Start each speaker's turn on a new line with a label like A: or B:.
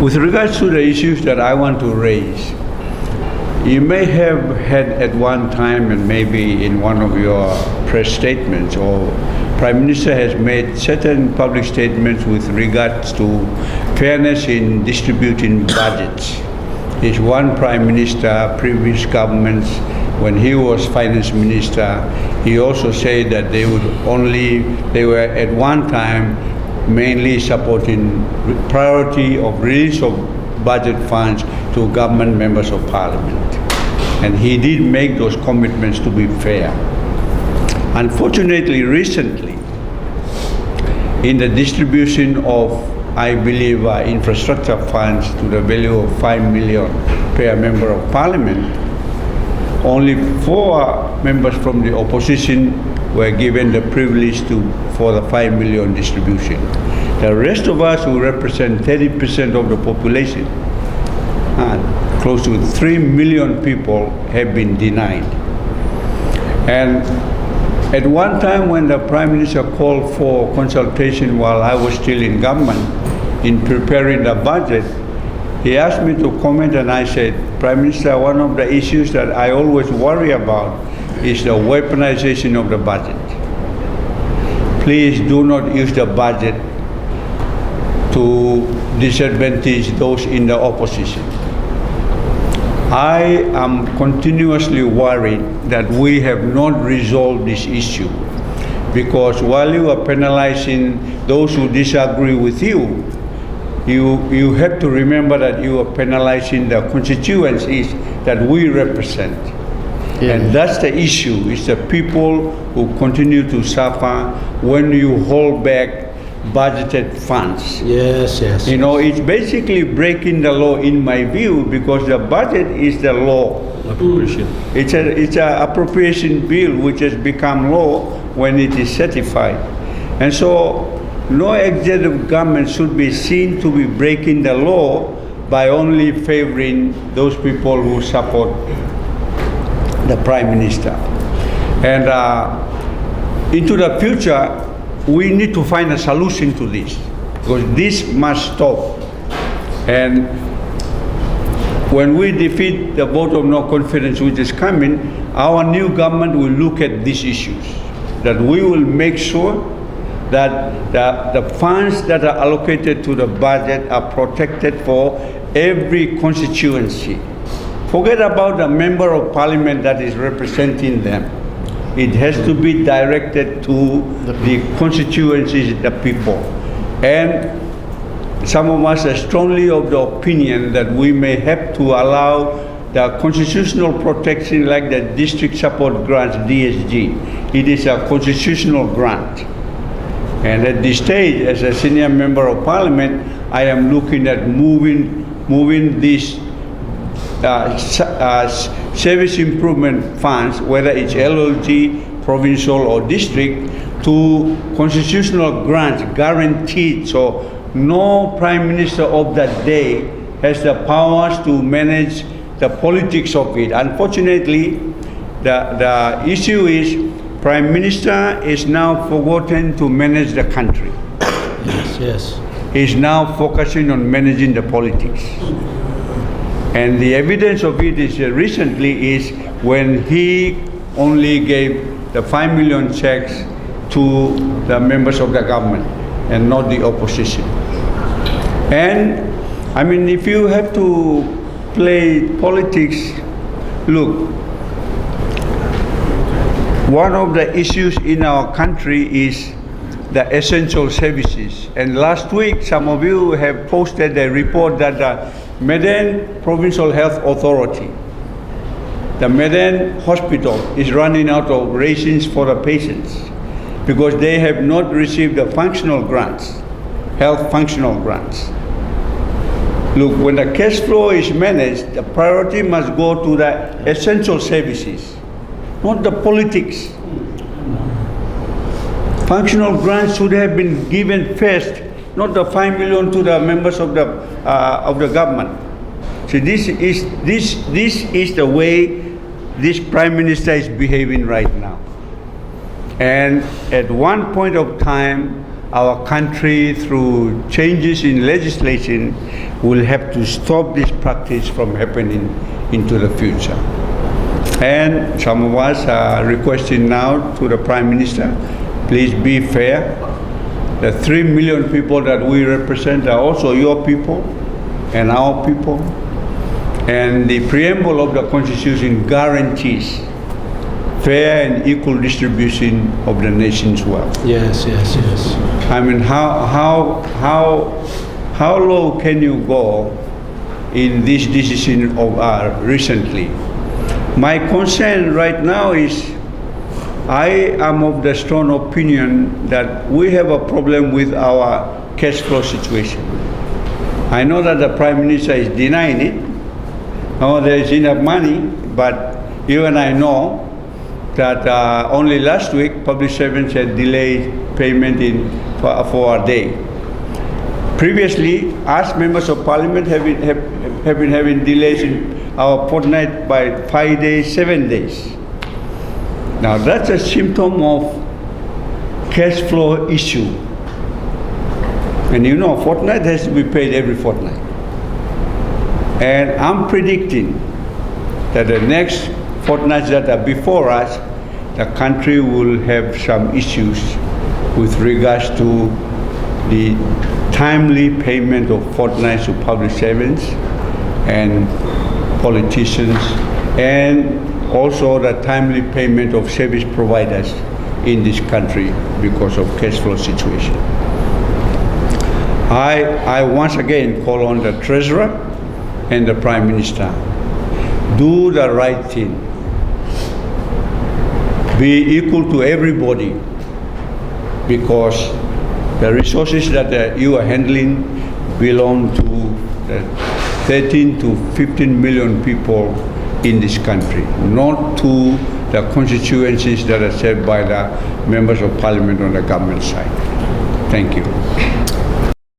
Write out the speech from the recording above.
A: With regards to the issues that I want to raise, you may have had at one time, and maybe in one of your press statements, or Prime Minister has made certain public statements with regards to fairness in distributing budgets. Is one Prime Minister, previous governments, when he was Finance Minister, he also said that they were at one time mainly supporting priority of release of budget funds to government members of parliament. And he did make those commitments to be fair. Unfortunately, recently, in the distribution of, I believe, infrastructure funds to the value of 5 million per member of parliament, only 4 members from the opposition were given the privilege for the 5 million distribution. The rest of us, who represent 30% of the population, close to 3 million people, have been denied. And at one time when the Prime Minister called for consultation while I was still in government in preparing the budget, he asked me to comment, and I said, Prime Minister, one of the issues that I always worry about is the weaponization of the budget. Please do not use the budget to disadvantage those in the opposition. I am continuously worried that we have not resolved this issue, because while you are penalizing those who disagree with you, you have to remember that you are penalizing the constituencies that we represent. Yeah. And that's the issue. It's the people who continue to suffer when you hold back budgeted funds.
B: Yes, yes.
A: You know, it's basically breaking the law in my view, because the budget is the law.
B: Appropriation.
A: It's an appropriation bill which has become law when it is certified. And so no executive government should be seen to be breaking the law by only favoring those people who support the Prime Minister. And into the future, we need to find a solution to this, because this must stop. And when we defeat the vote of no confidence which is coming, our new government will look at these issues, that we will make sure that the funds that are allocated to the budget are protected for every constituency. Forget about the member of parliament that is representing them. It has to be directed to the constituencies, the people. And some of us are strongly of the opinion that we may have to allow the constitutional protection, like the district support grants, DSG. It is a constitutional grant. And at this stage, as a senior member of parliament, I am looking at moving these service improvement funds, whether it's LLG, provincial or district, to constitutional grants, guaranteed. So no Prime Minister of that day has the powers to manage the politics of it. Unfortunately, the issue is Prime Minister is now forgotten to manage the country.
B: Yes, yes.
A: He's now focusing on managing the politics. And the evidence of it is recently is when he only gave the 5 million checks to the members of the government and not the opposition. And I mean, if you have to play politics, look, one of the issues in our country is the essential services. And last week, some of you have posted a report that the Medan Provincial Health Authority, the Medan Hospital, is running out of rations for the patients because they have not received the functional grants, health functional grants. Look, when the cash flow is managed, the priority must go to the essential services, not the politics. Functional grants should have been given first, not the 5 million to the members of the government. So this is the way this Prime Minister is behaving right now. And at one point of time, our country, through changes in legislation, will have to stop this practice from happening into the future. And some of us are requesting now to the Prime Minister, please be fair. The 3 million people that we represent are also your people and our people. And the preamble of the Constitution guarantees fair and equal distribution of the nation's wealth.
B: Yes, yes, yes.
A: I mean, how low can you go in this decision of recently? My concern right now is I am of the strong opinion that we have a problem with our cash flow situation. I know that the Prime Minister is denying it. Oh, there is enough money, but you and I know that only last week public servants had delayed payment for a day. Previously, us members of Parliament have been having delays in our fortnight by 5 days, 7 days. Now that's a symptom of cash flow issue. And you know, fortnight has to be paid every fortnight. And I'm predicting that the next fortnights that are before us, the country will have some issues with regards to the timely payment of fortnights to public servants and politicians, and also the timely payment of service providers in this country because of cash flow situation. I once again call on the Treasurer and the Prime Minister, do the right thing. Be equal to everybody, because the resources that you are handling belong to the 13 to 15 million people in this country, not to the constituencies that are served by the members of Parliament on the government side. Thank you.